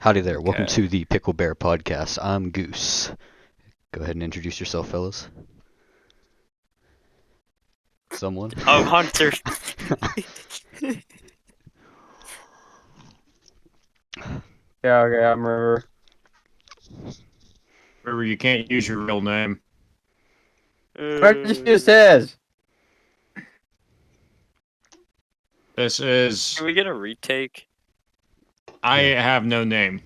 Howdy there. Welcome Okay. to the Picklebear podcast. I'm Goose. Go ahead and introduce yourself, fellas. Someone? Oh, Hunter. Yeah, okay, I'm River. Remember, you can't use your real name. What did you says? This is... Can we get a retake? I have no name.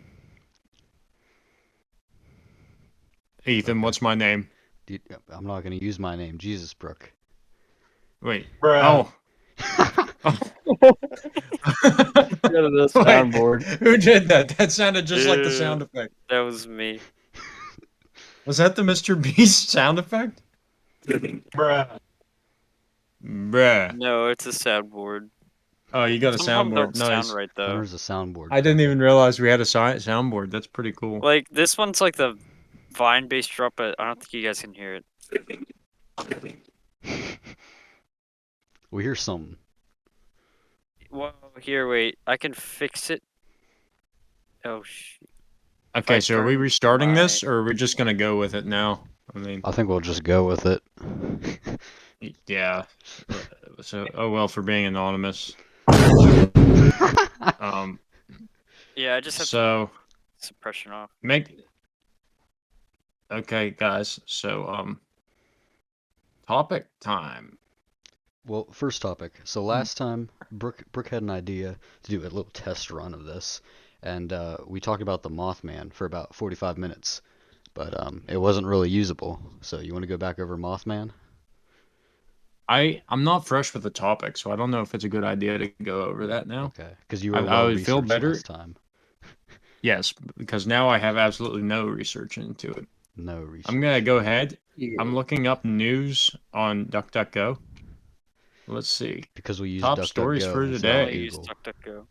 Ethan, Okay. what's my name? I'm not going to use my name. Jesus, Brooke. Wait. Bruh. Oh. Go to the Wait, soundboard. who did that? That sounded just like the sound effect. That was me. Was that the Mr. Beast sound effect? Bruh. Bruh. No, it's a soundboard. Oh, you got a Some of them soundboard. don't Nice. sound right though. Hunter's a soundboard. I didn't even realize we had a soundboard. That's pretty cool. Like this one's like the Vine-based drop, but I don't think you guys can hear it. We hear some. Whoa, here, wait. I can fix it. Oh shit. Okay, so are we turn restarting my- this, or are we just gonna go with it now? I mean, I think we'll just go with it. yeah. So, oh well, for being anonymous. Um, Yeah, I just have so suppression off. okay, guys. So, topic time. Well, first topic. So last time, Brooke had an idea to do a little test run of this, and we talked about the Mothman for about 45 minutes, but it wasn't really usable. So you want to go back over Mothman? I'm not fresh with the topic, so I don't know if it's a good idea to go over that now. Okay, because you were I would feel well-researched better- last time. Yes, because now I have absolutely no research into it. No research. I'm gonna go ahead. I'm looking up news on DuckDuckGo. Let's see. Because we use Top DuckDuckGo stories for instead of today. I use Google. DuckDuckGo.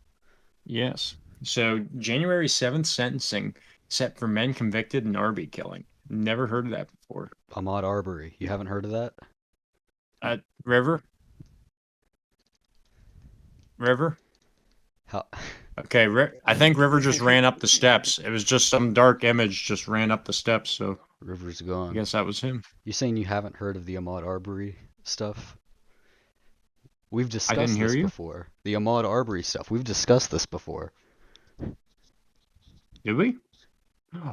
Yes. So January 7th sentencing set for men convicted in Arbury killing. Never heard of that before. Ahmaud Arbery. You haven't heard of that? River? River? How? Okay, I think River just ran up the steps. It was just some dark image just ran up the steps, so River's I gone. guess that was him. You saying you haven't heard of the Ahmaud Arbery stuff? We've discussed didn't hear this you. before. The Ahmaud Arbery stuff. We've discussed this before. Did we?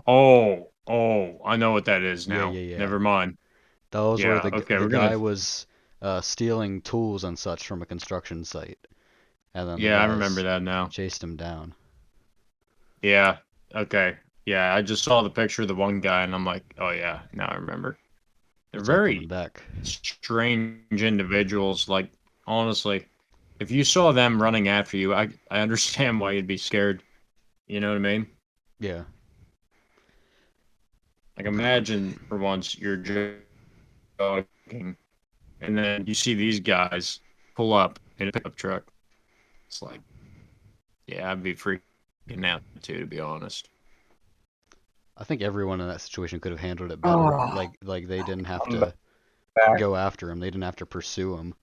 Oh, I know what that is Yeah, now. yeah. Never mind. That was where Yeah, the okay, the we're guy gonna- was stealing tools and such from a construction site, and then the Yeah, I guys remember that now. chased him down. Yeah, okay. Yeah, I just saw the picture of the one guy and I'm like, oh yeah, now I remember. They're It's all coming very back. strange individuals. Like, honestly, if you saw them running after you, I understand why you'd be scared. You know what I mean? Yeah. Like, imagine for once you're jogging and then you see these guys pull up in a pickup truck. It's like, yeah, I'd be freaking out too, to be honest. I think everyone in that situation could have handled it better. Oh. Like they didn't have I'm to back. go after him. They didn't have to pursue him.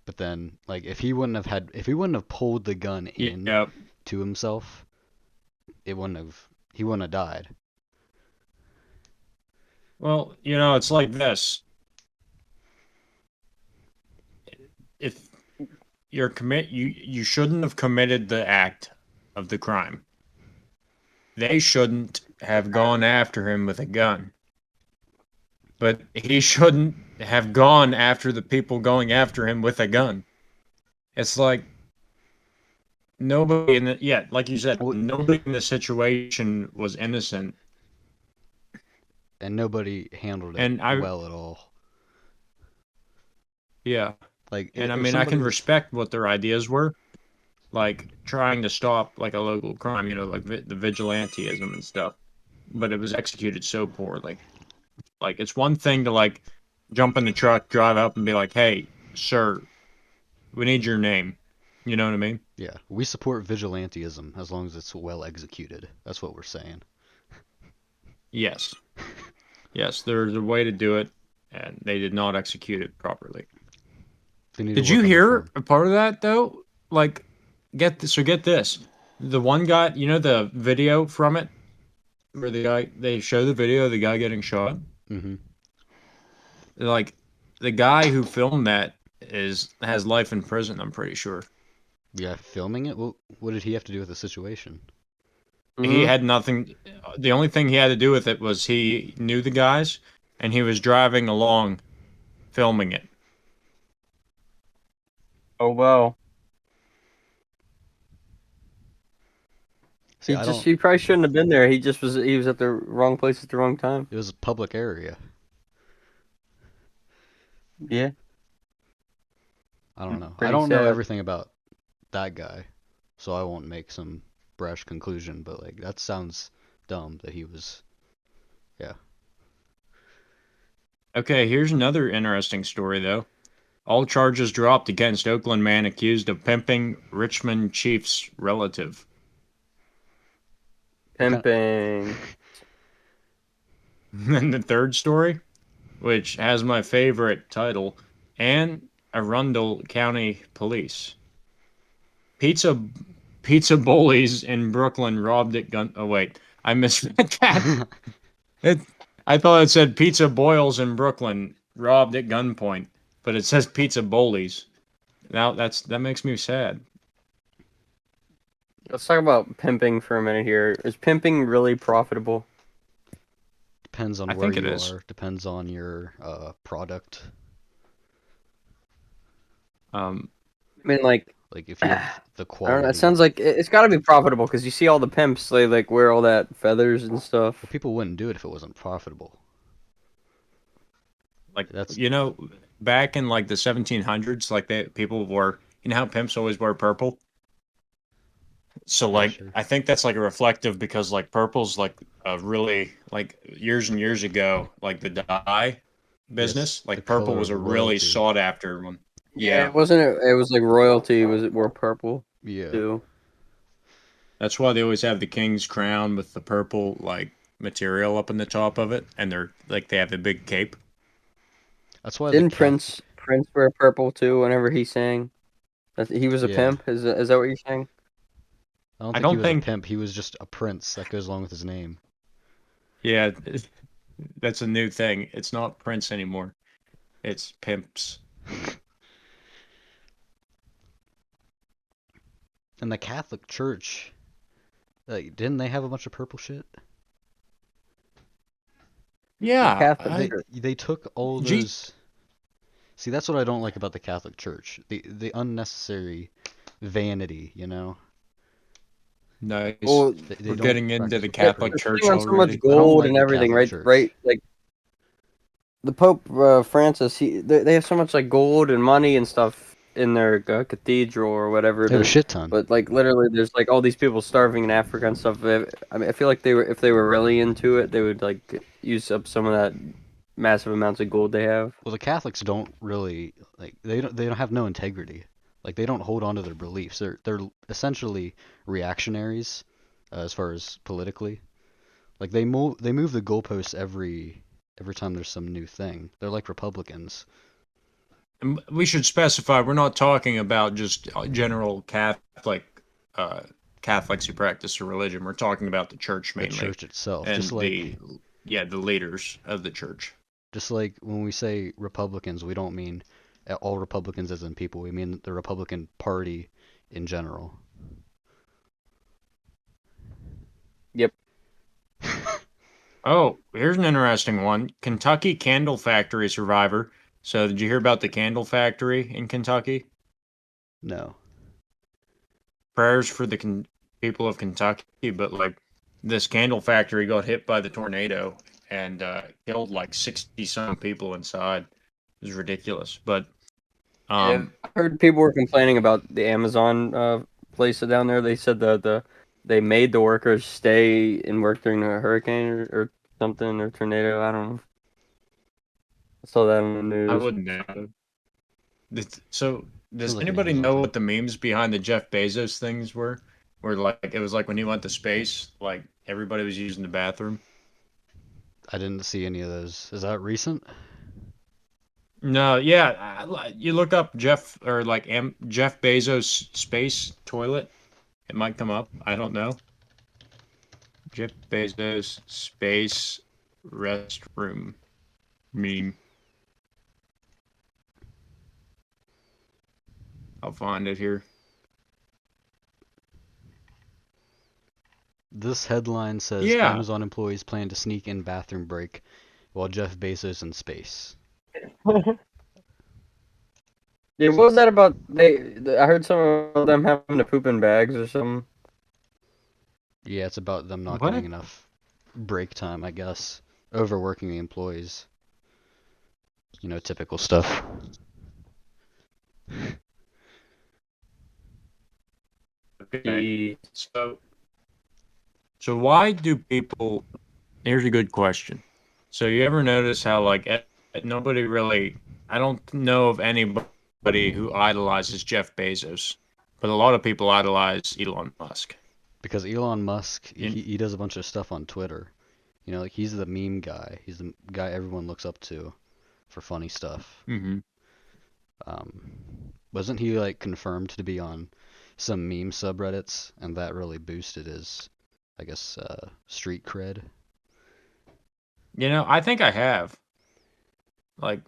But then, like, if he wouldn't have pulled the gun in Yep. to himself, he wouldn't have died. Well, you know, it's like this. If you shouldn't have committed the act of the crime. They shouldn't have gone after him with a gun. But he shouldn't have gone after the people going after him with a gun. It's like nobody in the, yeah, like you said, nobody in the situation was innocent. And nobody handled it And well at all. Yeah. Like, And I if mean, I can somebody- respect what their ideas were, like trying to stop like a local crime, you know, like the vigilanteism and stuff. But it was executed so poorly. Like, it's one thing to like jump in the truck, drive up, and be like, "Hey, sir, we need your name." You know what I mean? Yeah, we support vigilanteism as long as it's well executed. That's what we're saying. Yes. Yes, there's a way to do it, and they did not execute it properly. They need to Did you work on the hear form. a part of that though? Like, get this. The one guy, you know the video from it, where they show the video of the guy getting shot. Mm-hmm. Like, the guy who filmed that has life in prison. I'm pretty sure. Yeah, filming it. What did he have to do with the situation? He Mhm. had nothing. The only thing he had to do with it was he knew the guys, and he was driving along, filming it. Oh well. See, I don't. He probably shouldn't have been there. He was at the wrong place at the wrong time. It was a public area. Yeah. I don't know. I Pretty don't know sad. everything about that guy, so I won't make some brash conclusion. But like, that sounds dumb that he was. Yeah. Okay, here's another interesting story though. All charges dropped against Oakland man accused of pimping Richmond Chiefs relative. What kind? Pimping. And the third story, which has my favorite title, Anne Arundel County Police. Pizza Pizza Bullies in Brooklyn robbed at gun. Oh wait, I misread that. It, I thought it said Pizza Boils in Brooklyn robbed at gunpoint, but it says Pizza Bullies. Now that makes me sad. Let's talk about pimping for a minute here. Is pimping really profitable? Depends on I where think it you is. are. Depends on your product. Um, I mean, like, Like if you have the I don't know. It quality. sounds like it's got to be profitable because you see all the pimps, they like wear all that feathers and Well, stuff. people wouldn't do it if it wasn't profitable. like That's back in like the 1700s, like people wore. You know how pimps always wear purple. So yeah, like sure. I think that's like a reflective because like purple's like a really like years and years ago like the dye Yes, business the like purple color was of a really royalty. sought after one. Yeah, Yeah, it wasn't. It was like royalty. Was it wore purple Yeah. too? that's why they always have the king's crown with the purple like material up in the top of it, and they're like they have the big cape. That's why the Didn't Catholic. Prince wear purple too whenever he sang? That he was a Yeah. pimp. Is that what you're saying? I don't I think he don't was a think. pimp. He was just a prince. That goes along with his name. Yeah, that's a new thing. It's not prince anymore. It's pimps. And the Catholic Church, like, didn't they have a bunch of purple shit? The Yeah, Catholic Church. They took all G- those. See, that's what I don't like about the Catholic Church. The unnecessary vanity, you know? nice. Well, They We're don't getting into practice the what they Catholic they're preach. Church putting on so much already. I don't gold like and the everything, Catholic right? Church. Right, like the Pope Francis. They have so much like gold and money and stuff in their cathedral or whatever it They have a is. shit ton. But like literally, there's like all these people starving in Africa and stuff. I mean, I feel like they were if they were really into it, they would like use up some of that massive amounts of gold they have. Well, the Catholics don't really like they don't have no integrity. Like they don't hold on to their beliefs. They're essentially reactionaries as far as politically. Like they move the goalposts every time there's some new thing. They're like Republicans. And we should specify we're not talking about just general uh, Catholics who practice a religion. We're talking about the church The mainly church itself, and the leaders of the church. just like when we say Republicans, we don't mean all Republicans as in people. We mean the Republican Party in general. Yep. Oh, here's an interesting one. Kentucky candle factory survivor. So, did you hear about the candle factory in Kentucky? No. Prayers for the people of Kentucky, but like this candle factory got hit by the tornado and killed like 60 some people inside. It was ridiculous. But Yeah, um, I heard people were complaining about the Amazon place down there. They said they made the workers stay and work during a hurricane or something or tornado. I don't know. I saw that on the I news. wouldn't know. So, Sounds does like an anybody Amazon know thing. what the memes behind the Jeff Bezos things were? Where like it was like when he went to space, like everybody was using the bathroom. I didn't see any of those. Is that recent? No, yeah, you look up Jeff or like Jeff Bezos space toilet. It might come up. I don't know. Jeff Bezos space restroom meme. I'll find it here. This headline says Yeah. Amazon employees plan to sneak in bathroom break while Jeff Bezos in space. Yeah, what was that about? I heard some of them having to poop in bags or something. Yeah, it's about them not What? getting enough break time, I guess. Overworking the employees. You know, typical stuff. Okay. So why do people? Here's a good question. So you ever notice how like nobody really? I don't know of anybody who idolizes Jeff Bezos, but a lot of people idolize Elon Musk. Because Elon Musk, In- he does a bunch of stuff on Twitter. You know, like he's the meme guy. He's the guy everyone looks up to for funny stuff. Mm-hmm. Wasn't he like confirmed to be on some meme subreddits, and that really boosted his, I guess, street cred? You know, I think I have. Like,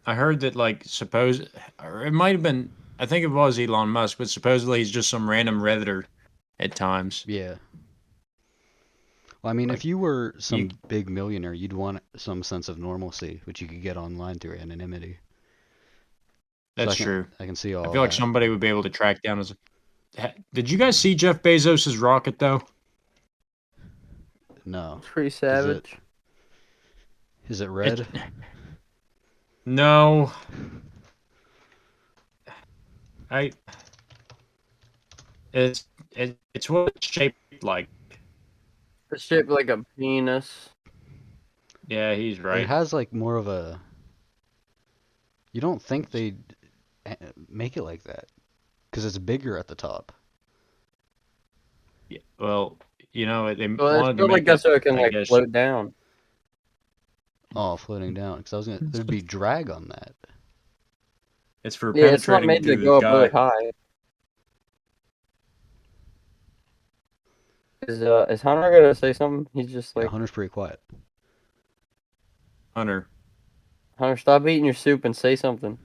I heard that or it might have been. I think it was Elon Musk, but supposedly he's just some random redditor at times. Yeah. Well, I mean, Like, if you were some you, big millionaire, you'd want some sense of normalcy, which you could get online through anonymity. So that's true. I can see I all feel like that. somebody would be able to track down his. Did you guys see Jeff Bezos' rocket though? No. It's pretty savage. Is it red? No. I. It's what it's shaped like. It's shaped like a penis. Yeah, he's It right. has like more of a. You don't think they'd make it like that, because it's bigger at the top. Yeah, well, you know, they Well, it's wanted to built like make that it. so it can I like guess float down. Oh, floating down. Because I was gonna. There'd be drag on that. it's for Yeah, it's not penetrating made to through the go up really sky. high. Is Hunter gonna say something? He's just Yeah, like, Hunter's pretty quiet. Hunter. Hunter, stop eating your soup and say something.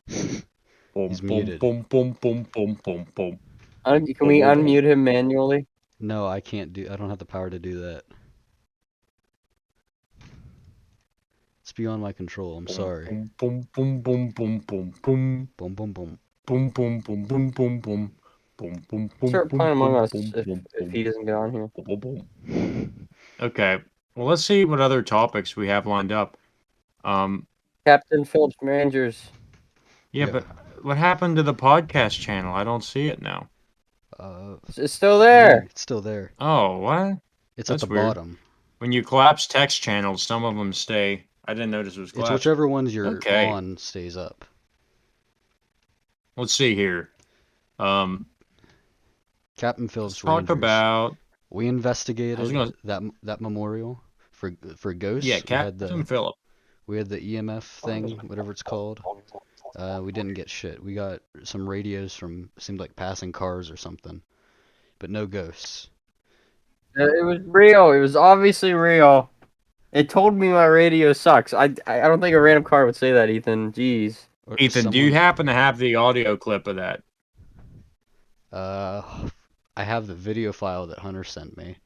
Boom, He's boom, muted. boom, boom, boom, boom, boom, boom. Can we unmute him manually? No, I can't do. I don't have the power to do that. It's beyond my control. I'm sorry. Boom, boom, boom, boom, boom, boom, Boom, boom, boom. boom, boom, boom, boom, boom, boom, boom, boom, boom, Start boom, playing Among boom, Us boom, boom, if he doesn't get on here. boom, boom, boom. Okay. Well, let's see what other topics we have lined up. Captain Phillips Rangers. Yeah, Yeah. but what happened to the podcast channel? I don't see it now. It's still there. It's still there. Oh, what? It's That's at the weird. bottom. When you collapse text channels, some of them stay. I didn't notice it was It's collapsed. whichever ones you're Okay. on stays up. Let's see here. Captain Let's Phillips talk Rangers. about We investigated gonna- that memorial for ghosts. yeah, We had Captain Phillip. we had the EMF thing, whatever it's called. We didn't get shit. We got some radios from seemed like passing cars or something, but no ghosts. It was real. It was obviously real. It told me my radio sucks. I don't think a random car would say that, Ethan. Jeez. Or Ethan, do you happen to have the audio clip of that? I have the video file that Hunter sent me.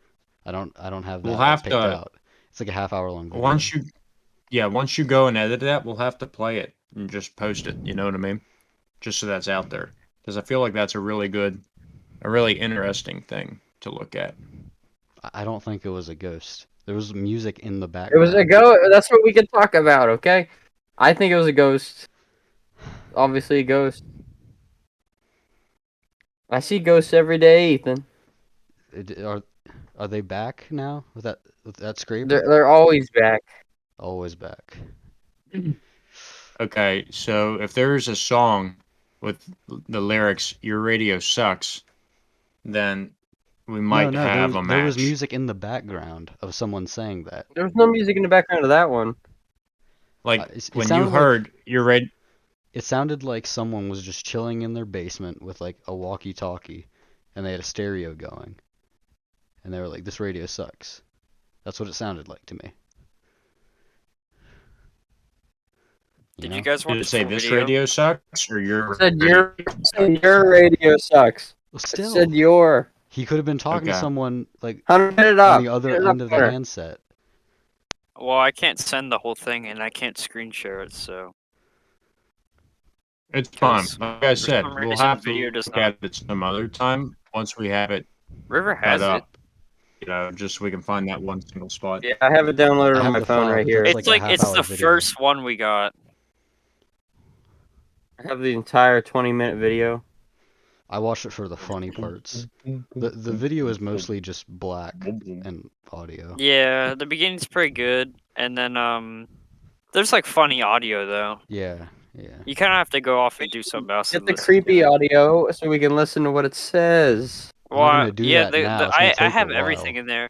I don't have that We'll have picked to- out. It's like a half-hour-long video. Once you go and edit that, we'll have to play it and just post it. You know what I mean? Just so that's out there, because I feel like that's a really interesting thing to look at. I don't think it was a ghost. There was music in the It background. was a ghost. That's what we can talk about, okay? I think it was a ghost. Obviously a ghost. I see ghosts every day, Ethan. Are they back now with that scrape? They're always back. Always back. Okay, so if there's a song with the lyrics "Your radio sucks," then we might no, have a match. there was music in the background of someone saying that. There was no music in the background of that one. Like It when you sounded like- heard your It sounded like someone was just chilling in their basement with like a walkie-talkie, and they had a stereo going, and they were like, "This radio sucks." That's what it sounded like to me. Did know? you guys Did watch it say the this video? radio sucks or your Said radio your radio sucks. Well, It still, said your. he could have been talking to Okay. someone like Hunter, get it on up. the other Get it up end of the there. handset. Well, I can't send the whole thing, and I can't screen share it, so. It's fine. Because Like I for said, some we'll reason, have to video does look not- at it some other time once we have it River set has it. up. Just so we can find that one single spot. Yeah, I have it downloaded I on have my the phone file, right but here. there's It's like a like it's half-hour the video. first one we got. I have the entire 20-minute video. I watched it for the funny parts. The video is mostly just black and audio. Yeah, the beginning's pretty good, and then there's like funny audio though. Yeah. You kind of have to go off and do something else. Get and the listen to creepy it. audio so we can listen to what it says. I'm not Well, gonna do yeah, that now. It's gonna I take a have while. everything in there.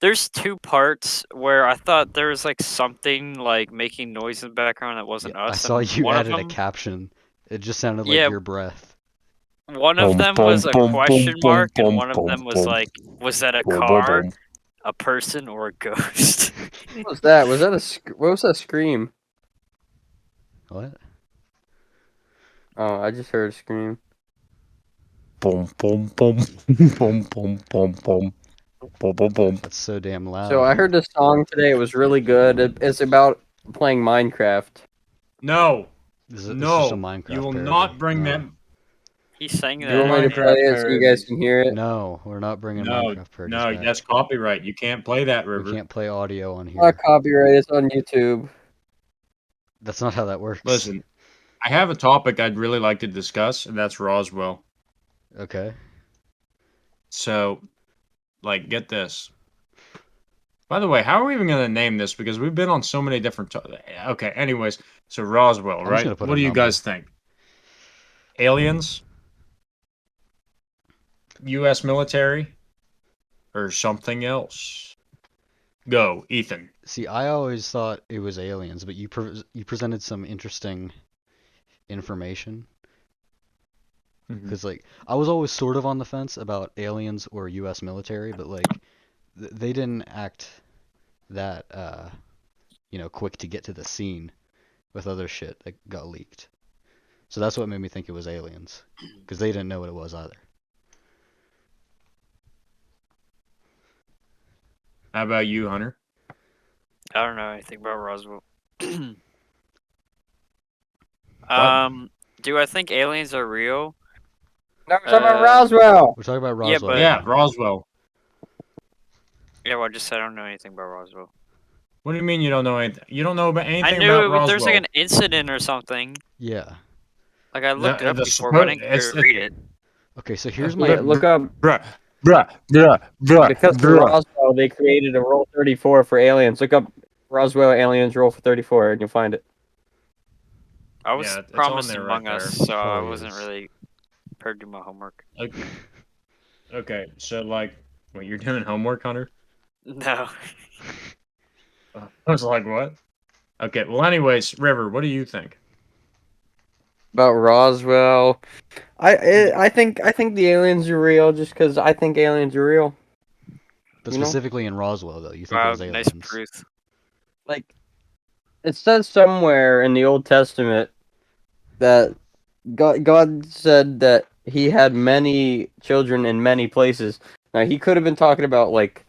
There's two parts where I thought there was like something like making noise in the background that wasn't Yeah, I us. saw and you one of added a them- caption. It just sounded like Yeah. your breath. One of them was a question mark, and one of them was like, was that a car, a person, or a ghost? What was that? Was that what was that scream? What? Oh, I just heard a scream. Boom, boom, boom, boom, boom, boom, boom, boom, boom, boom. That's so damn loud. So I heard this song today. It was really good. It's about playing Minecraft. No, This is just a no, Minecraft you will parody. not bring No. that. He sang Do that. you want me to Minecraft play it so you guys parodies. can hear it? No, we're not bringing No, Minecraft parodies no, back. that's copyright. You can't play that, We River. can't play audio on It's not here. copyright. It's on YouTube. That's not how that works. Listen, I have a topic I'd really like to discuss, and that's Roswell. Okay. So, like, get this. By the way, how are we even going to name this? Because we've been on so many different. Okay, anyways, so Roswell, I'm just right? gonna put What a do you number. guys think? Aliens? U.S. military? Or something else? Go, Ethan. See, I always thought it was aliens, but you presented some interesting information. Because like I was always sort of on the fence about aliens or U.S. military, but like they didn't act that quick to get to the scene with other shit that got leaked. So that's what made me think it was aliens, because they didn't know what it was either. How about you, Hunter? I don't know anything about Roswell. Do I think aliens are real? No, we're talking about Uh, Roswell. We're talking about Yeah, Roswell. but- Yeah, Roswell. Yeah, well, I just said I don't know anything about Roswell. What do you mean you don't know anything? You don't know about anything I about knew Roswell? there's like an incident or something. Yeah. Like I looked it up the before, but I didn't it's- read it. Okay, so here's my Look up Bruh. because for Roswell they created a roll 34 for aliens. Look up Roswell aliens roll for 34 and you'll find it. I was Yeah, it's on promised there Among right Us, there. so I Probably wasn't is. really prepared to do my homework. Okay, so like, what, you're doing homework, Hunter? No. I was like, what? Okay, well, anyways, River, what do you think? About Roswell, I think the aliens are real just because I think aliens are real. but you know? specifically in Roswell though, you think it Wow, was nice aliens. truth. Like it says somewhere in the Old Testament that God said that He had many children in many places. Now He could have been talking about like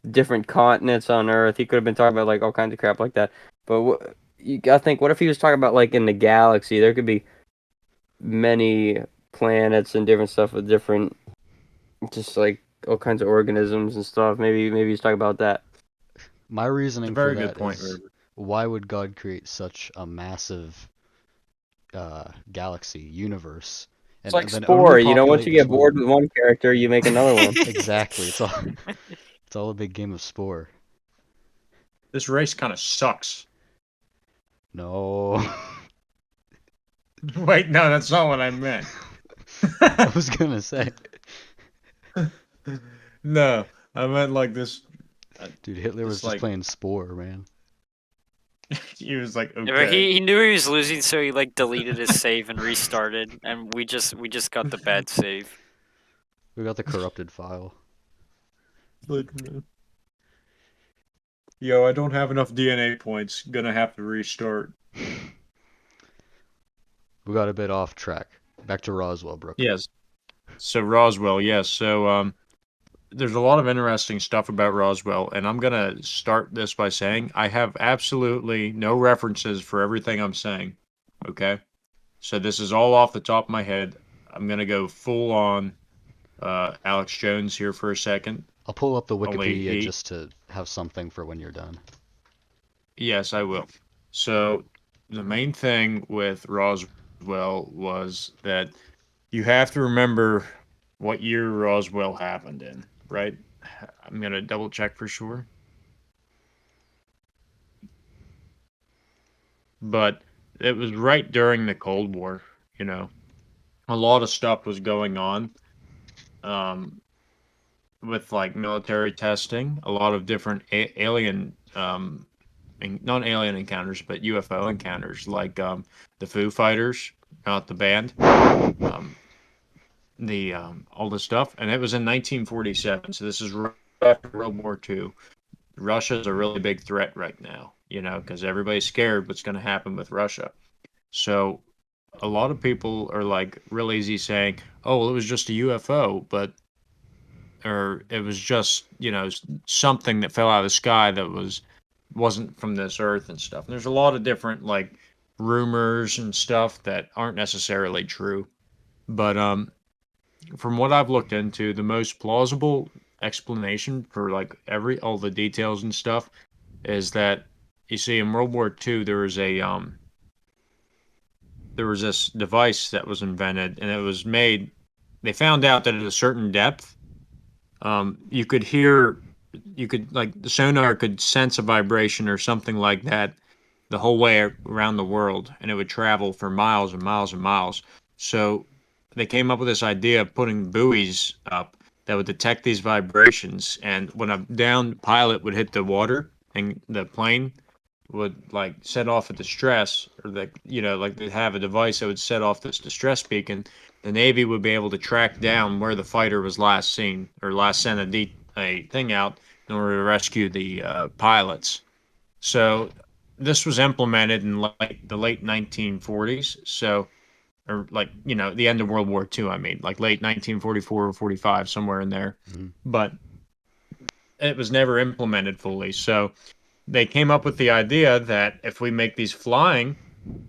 different continents on Earth. He could have been talking about like all kinds of crap like that. But you gotta think, what if He was talking about like in the galaxy? There could be many planets and different stuff with different, just like all kinds of organisms and stuff. Maybe He's talking about that. My reasoning Very for good that point, is, River. why would God create such a massive galaxy universe? It's like then Spore. only You know, once populate you this get bored one? with one character, you make another one. Exactly. It's all a big game of Spore. This race kind of sucks. No. Wait, no, that's not what I meant. I was gonna say, No, I meant like this. dude, Hitler was It's just like- playing Spore, man. He was like, Yeah, but okay. he knew he was losing, so he like deleted his save and restarted, and we just got the bad save. We got the corrupted file. Like, yo, I don't have enough DNA points. Gonna have to restart. We got a bit off track. Back to Roswell, Brooke. Yes. So Roswell, yes. So there's a lot of interesting stuff about Roswell, and I'm gonna start this by saying I have absolutely no references for everything I'm saying. Okay? So this is all off the top of my head. I'm gonna go full on Alex Jones here for a second. I'll pull up the Only Wikipedia he, just to have something for when you're done. yes, I will. So the main thing with Roswell was that you have to remember what year Roswell happened in, right? I'm gonna double check for sure. But it was right during the Cold War, you know. A lot of stuff was going on with like military testing, a lot of different alien, not alien encounters, but UFO encounters, like the Foo Fighters, not the band, the all this stuff. And it was in 1947, so this is right after World War II. Russia's a really big threat right now, you know, because everybody's scared what's going to happen with Russia. So a lot of people are like real easy saying, "Oh, well, it was just a UFO," but or it was just something that fell out of the sky that wasn't from this earth and stuff. And there's a lot of different like rumors and stuff that aren't necessarily true. But from what I've looked into, the most plausible explanation for like all the details and stuff is that you see in World War II there was this device that was invented, and it was made. They found out that at a certain depth, you could hear, like the sonar could sense a vibration or something like that the whole way around the world, and it would travel for miles and miles and miles. So they came up with this idea of putting buoys up that would detect these vibrations, and when a downed pilot would hit the water and the plane would like set off a distress, or like they'd have a device that would set off this distress beacon, the Navy would be able to track down where the fighter was last seen or last sent a thing out in order to rescue the pilots. So this was implemented in the late 1940s. So, or like the end of World War II. I mean, like late 1944 or 45, somewhere in there. Mm-hmm. But it was never implemented fully. So they came up with the idea that if we make these flying,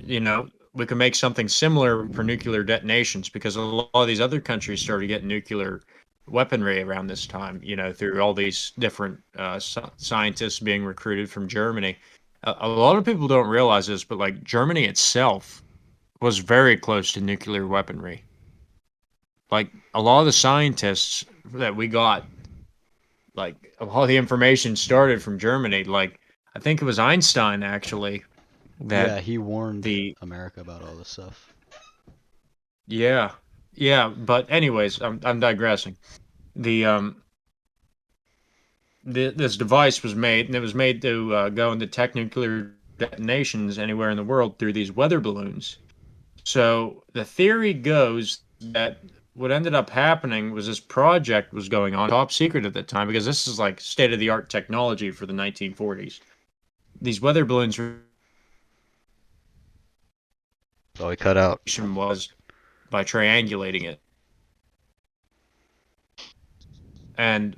we can make something similar for nuclear detonations, because a lot of these other countries started getting nuclear weaponry around this time, through all these different scientists being recruited from Germany. A lot of people don't realize this, but like Germany itself was very close to nuclear weaponry. Like a lot of the scientists that we got, like all the information started from Germany. Like I think it was Einstein actually that he warned the America about all this stuff. Yeah. But anyways, I'm digressing. This device was made, and it was made to go and detect nuclear detonations anywhere in the world through these weather balloons. So the theory goes that what ended up happening was this project was going on top secret at the time, because this is like state of the art technology for the 1940s. These weather balloons were So he cut out. was by triangulating it. And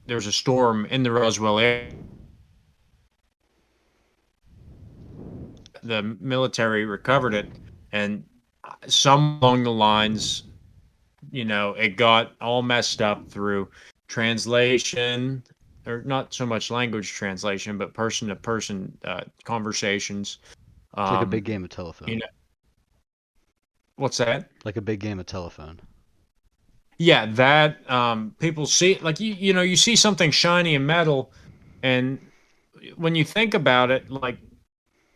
there was a storm in the Roswell area. The military recovered it, and some along the lines, it got all messed up through translation, or not so much language translation, but person to person conversations. It's like a big game of telephone. What's that? Like a big game of telephone. Yeah, that people see, like you see something shiny and metal, and when you think about it, like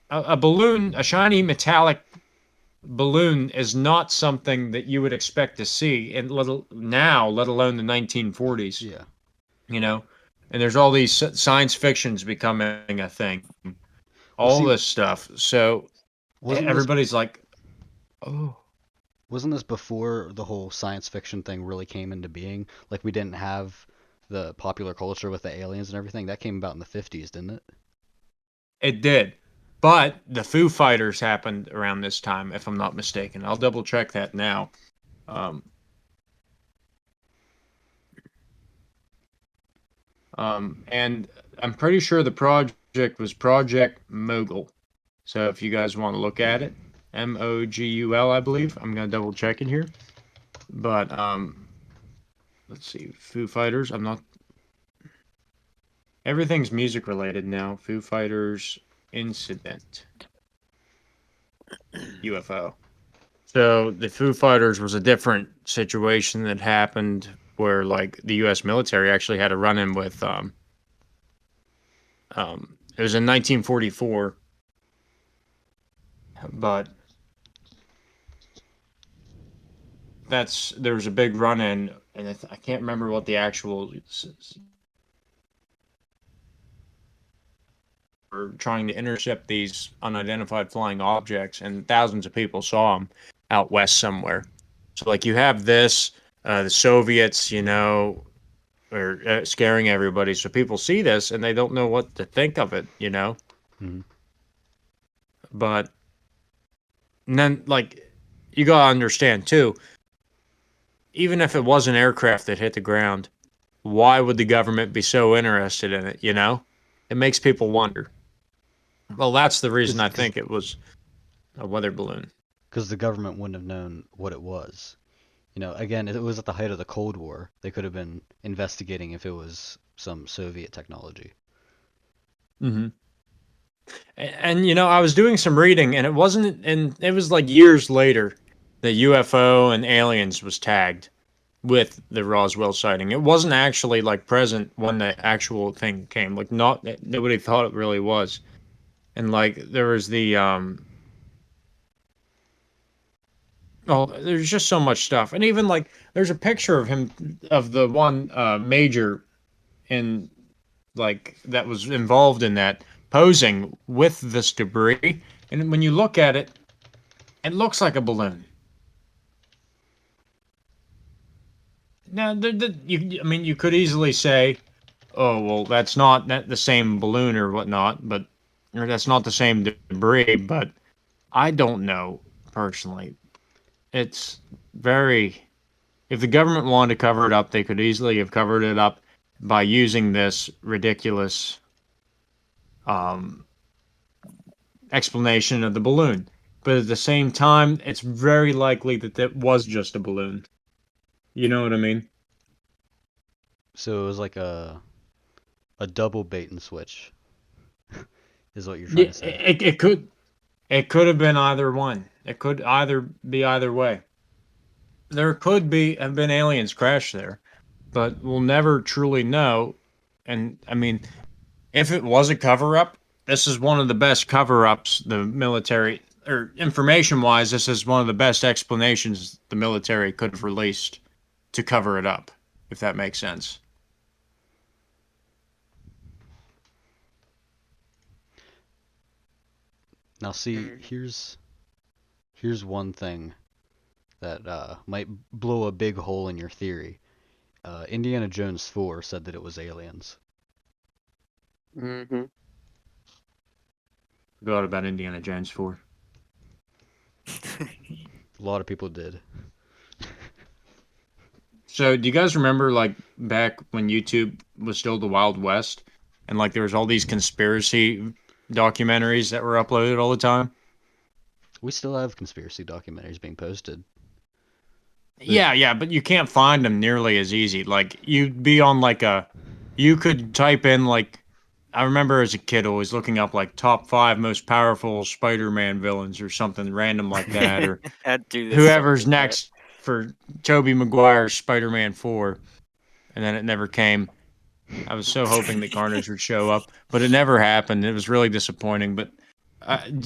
a balloon, a shiny metallic balloon is not something that you would expect to see, and let alone the 1940s. Yeah. And there's all these science fictions becoming a thing. all see, this stuff. So wasn't this everybody's like, oh. wasn't this before the whole science fiction thing really came into being? Like we didn't have the popular culture with the aliens and everything. That came about in the 50s, didn't it? It did. But the Foo Fighters happened around this time, if I'm not mistaken. I'll double check that now. Um, and I'm pretty sure the project was Project Mogul. So if you guys want to look at it, Mogul, I believe. I'm gonna double check it here. But let's see, Foo Fighters. I'm not. Everything's music related now. Foo Fighters Incident UFO. So the Foo Fighters was a different situation that happened where like the U.S. military actually had a run-in with it was in 1944, but there was a big run-in, and I can't remember what the actual were trying to intercept these unidentified flying objects, and thousands of people saw them out west somewhere. So like you have this, the Soviets, are scaring everybody. So people see this and they don't know what to think of it, Hmm. But and then like you gotta understand too, even if it was an aircraft that hit the ground, why would the government be so interested in it? It makes people wonder. Well, that's the reason I think it was a weather balloon. Because the government wouldn't have known what it was. Again, it was at the height of the Cold War. They could have been investigating if it was some Soviet technology. Mm-hmm. And I was doing some reading, and it was like years later that UFO and aliens was tagged with the Roswell sighting. It wasn't actually like present when the actual thing came. Like nobody thought it really was. And like there was there's just so much stuff. And even like there's a picture of him of the one major in like that was involved in that posing with this debris. And when you look at it, it looks like a balloon. Now, you could easily say, "Oh, well, that's not the same balloon or whatnot," or that's not the same debris. But I don't know personally. It's very. If the government wanted to cover it up, they could easily have covered it up by using this ridiculous explanation of the balloon. But at the same time, it's very likely that it was just a balloon. You know what I mean? So it was like a double bait and switch, is what you're trying to say. It could have been either one. It could either be either way. There could have been aliens crash there, but we'll never truly know. And I mean, if it was a cover up, this is one of the best cover ups the military, or information wise, this is one of the best explanations the military could have released to cover it up, if that makes sense. Now, see, here's one thing that might blow a big hole in your theory. Indiana Jones 4 said that it was aliens. Mm-hmm. Forgot about Indiana Jones 4. A lot of people did. So, do you guys remember, like, back when YouTube was still the Wild West, and like there was all these conspiracy documentaries that were uploaded all the time? We still have conspiracy documentaries being posted. Yeah, but you can't find them nearly as easy. Like, you'd be on you could type in like, I remember as a kid always looking up like top 5 most powerful Spider-Man villains or something random like that, or I'd do this whoever's something like next for Tobey Maguire's Spider-Man 4, and then it never came. I was so hoping that Carnage would show up, but it never happened. It was really disappointing. But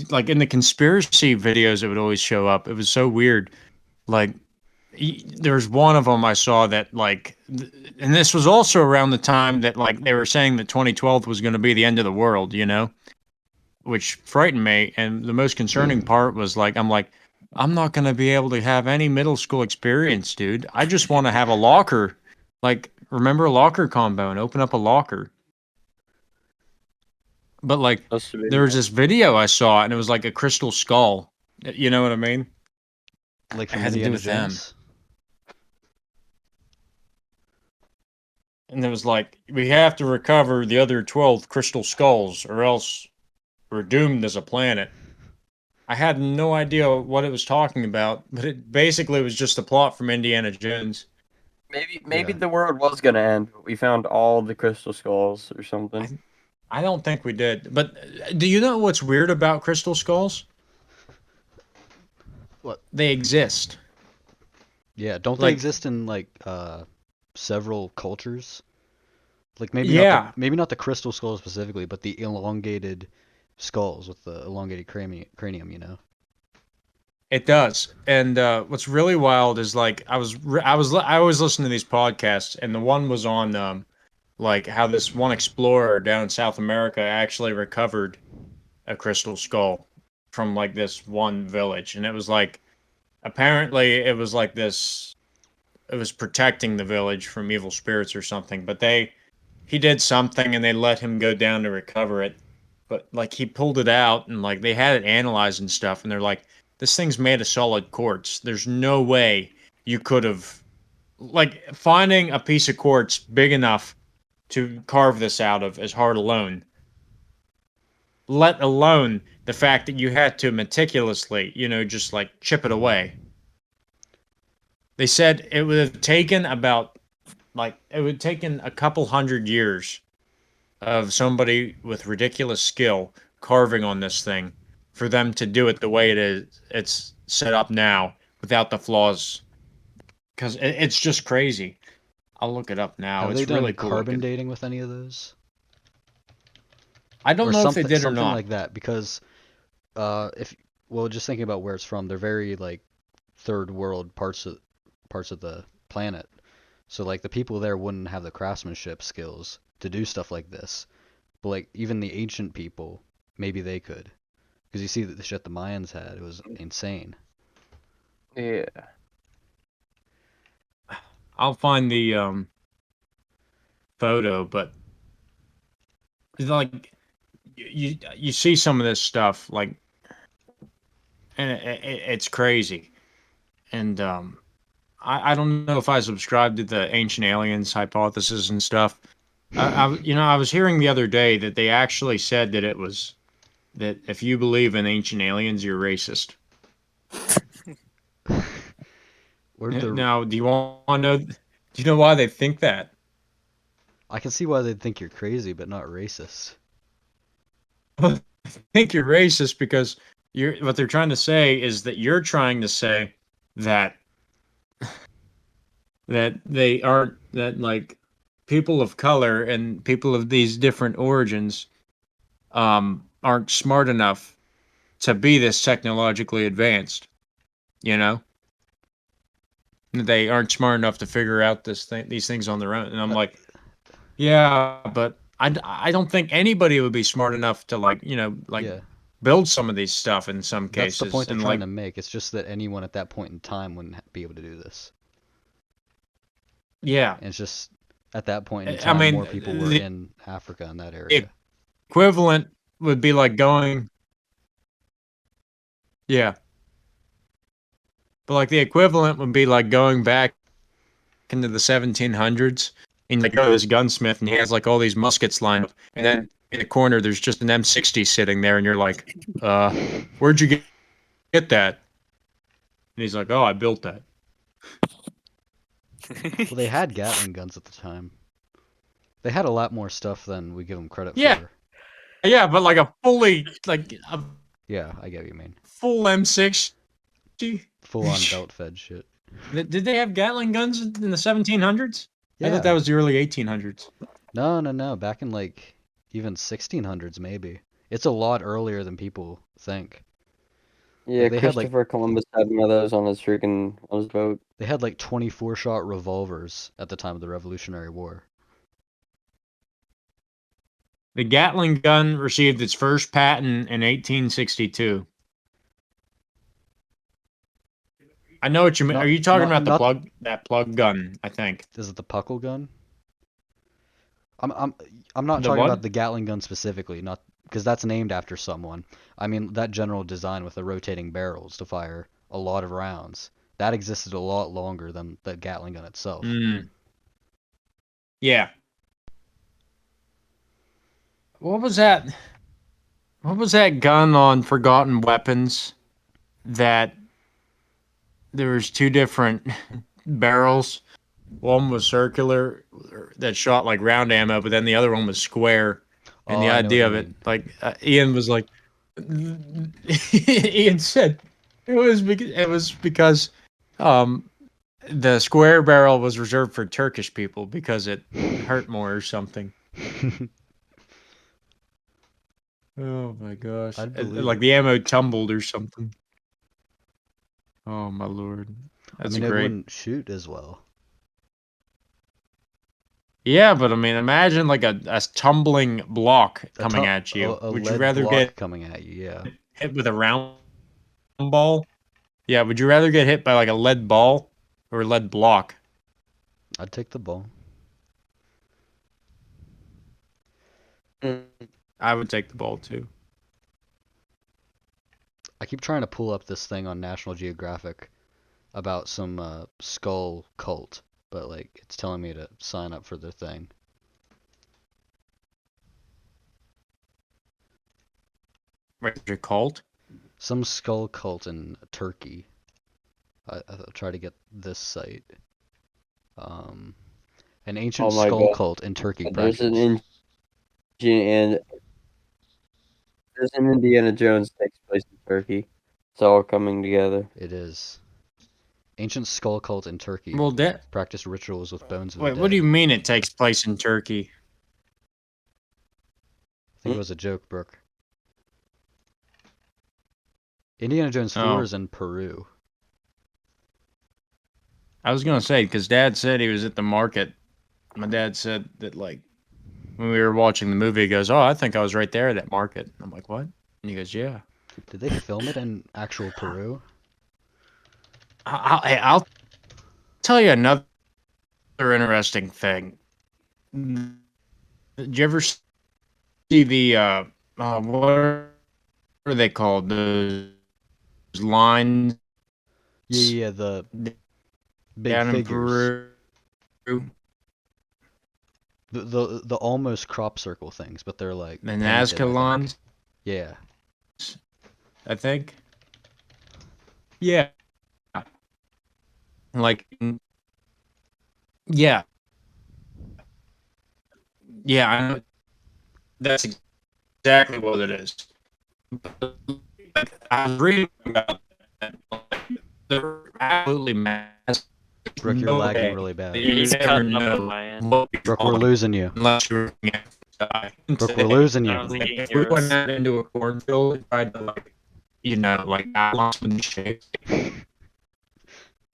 like in the conspiracy videos, it would always show up. It was so weird. Like there's one of them I saw that like, and this was also around the time that like they were saying that 2012 was going to be the end of the world. which frightened me. And the most concerning part was I'm not gonna be able to have any middle school experience, dude. I just want to have a locker, remember a locker combo and open up a locker. But there was this video I saw, and it was like a crystal skull. You know what I mean? Like It from had to do Indiana with them. Jones? And it was like, we have to recover the other 12 crystal skulls, or else we're doomed as a planet. I had no idea what it was talking about, but it basically was just a plot from Indiana Jones. Maybe Yeah. the world was gonna end, but we found all the crystal skulls or something. I don't think we did. But do you know what's weird about crystal skulls? What? They exist. Yeah, don't they Like, exist in like several cultures? Like yeah, maybe not the crystal skull specifically, but the elongated skulls with the elongated cranium, you know? it does. And what's really wild is I always listen to these podcasts, and the one was on how this one explorer down in South America actually recovered a crystal skull from this one village, and it was apparently it was it was protecting the village from evil spirits or something, but he did something and they let him go down to recover it. But he pulled it out and they had it analyzed and stuff, and they're like, this thing's made of solid quartz. There's no way you could have finding a piece of quartz big enough to carve this out of is hard alone. Let alone the fact that you had to meticulously, just chip it away. They said it would have taken a couple hundred years of somebody with ridiculous skill carving on this thing for them to do it the way it's set up now without the flaws, because it's just crazy. I'll look it up now. Have It's they really done cool carbon looking. dating with any of those? I don't Or know if they did or something not. like that, because if just thinking about where it's from, they're very like third world parts of the planet. So like the people there wouldn't have the craftsmanship skills to do stuff like this. But like even the ancient people, maybe they could. Because you see the shit the Mayans had, it was insane. Yeah. I'll find the photo, but you see some of this stuff and it's crazy. And I don't know if I subscribe to the ancient aliens hypothesis and stuff. I was hearing the other day that they actually said that if you believe in ancient aliens, you're racist. Now, do you want to know? Do you know why they think that? I can see why they'd think you're crazy, but not racist. I think you're racist because what they're trying to say is that you're trying to say that they aren't, that people of color and people of these different origins aren't smart enough to be this technologically advanced, you know? They aren't smart enough to figure out these things on their own. And I'm like, yeah, but I don't think anybody would be smart enough to Yeah, build some of these stuff in some that's the cases. point they're And trying to make. It's just that anyone at that point in time wouldn't be able to do this. yeah, And it's just at that point in I time, mean, more people were the in Africa in that area. equivalent would be yeah, but the equivalent would be going back into the 1700s, and you go to this gunsmith and he has all these muskets lined up, and then in the corner there's just an M60 sitting there, and you're like, where'd you get that? And he's like, oh, I built that. Well, they had Gatling guns at the time. They had a lot more stuff than we give them credit Yeah, for. yeah, but a fully a Yeah, I get what you mean. full M60. Full-on belt-fed shit. Did they have Gatling guns in the 1700s? I thought that Yeah. was the early 1800s. No. Back in even 1600s maybe. It's a lot earlier than people think. Yeah, They had Christopher Columbus had one of those on his boat. They had 24-shot revolvers at the time of the Revolutionary War. The Gatling gun received its first patent in 1862. I know what you mean. Are you talking about that plug gun? I think. Is it the Puckle gun? I'm not The talking what? about the Gatling gun specifically, not because that's named after someone. I mean that general design with the rotating barrels to fire a lot of rounds. That existed a lot longer than the Gatling gun itself. Yeah. What was that? What was that gun on Forgotten Weapons that there was two different barrels? One was circular that shot like round ammo, but then the other one was square. And Oh, the I know what idea you of it, mean. like Ian was like, Ian said it was because the square barrel was reserved for Turkish people because it hurt more or something. Oh my gosh! I'd believe Like it. the ammo tumbled or something. Oh my lord, I that's mean, it great. wouldn't shoot as well. Yeah, but I mean, imagine like a tumbling block coming at you. A Would you lead rather block get coming at you, yeah. hit with a round ball? Yeah, would you rather get hit by like a lead ball or a lead block? I'd take the ball. I would take the ball too. I keep trying to pull up this thing on National Geographic about some skull cult, but like it's telling me to sign up for their thing. Wait, your cult? Some skull cult in Turkey. I'll try to get this site. An ancient Oh my skull God. cult in Turkey There's an practiced. and there's an Indiana Jones takes place in Turkey. It's all coming together. It is. Ancient skull cult in Turkey Well, that. practiced rituals with bones of the Wait, what do dead. you mean it takes place in Turkey? I think it was a joke, Brooke. Indiana Jones 4 Oh, is in Peru. I was gonna say because Dad said he was at the market. My dad said that like when we were watching the movie, he goes, "Oh, I think I was right there at that market." I'm like, "What?" And he goes, "Yeah." Did they film it in actual Peru? I'll tell you another interesting thing. Did you ever see the what are they called? Those lines Yeah, the big down in figures. Peru. The almost crop circle things, but they're like The painted, Nazca I think. lines, Yeah. I think. Yeah. Like, yeah. Yeah, I know. That's exactly what it is. I was reading about that. They're absolutely massive. Brooke, you're No lagging way. really bad. Yeah, You he's never cutting up on know my end. what you're Brooke, we're on losing you. unless you're looking at the sky. Brooke, we're losing I you. don't think he can If we hear us. went out into a cornfield and tried to like balance with the shape,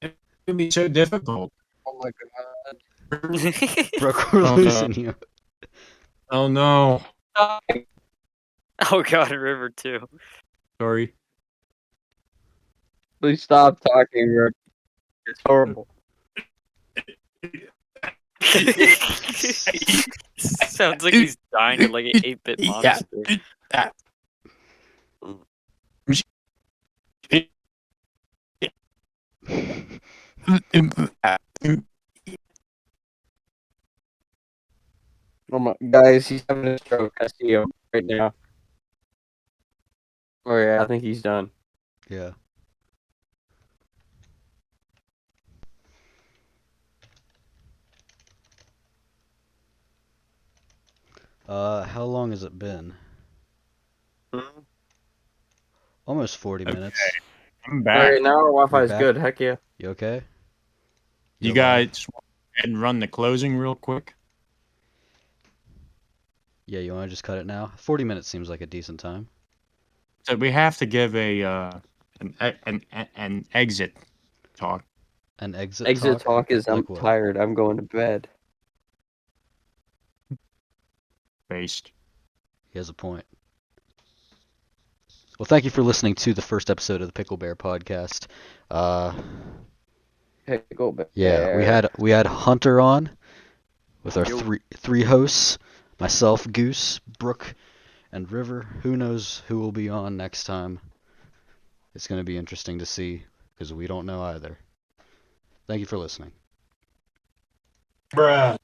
it would be so difficult. Oh my God. Brooke, we're Oh no. losing you. Oh no. Oh god, River too. Sorry. Please stop talking, Rick. It's horrible. Sounds like he's dying to like an 8-bit monster. Oh my, guys, he's having a stroke. I see him right now. Oh yeah, I think he's done. Yeah. How long has it been? Almost 40 minutes. I'm back. Alright, now our Wi-Fi You're is back? good. Heck yeah. You okay? You You're live? guys want to go ahead and run the closing real quick? Yeah, you want to just cut it now? 40 minutes seems like a decent time. So we have to give an exit talk. An exit Exit talk is I'm Like what? tired. I'm going to bed. Based. He has a point. Well, thank you for listening to the first episode of the Picklebear podcast. Picklebear. Yeah, we had Hunter on with our Yo. three hosts, myself, Goose, Brooke, and River. Who knows who will be on next time? It's going to be interesting to see because we don't know either. Thank you for listening. Bruh.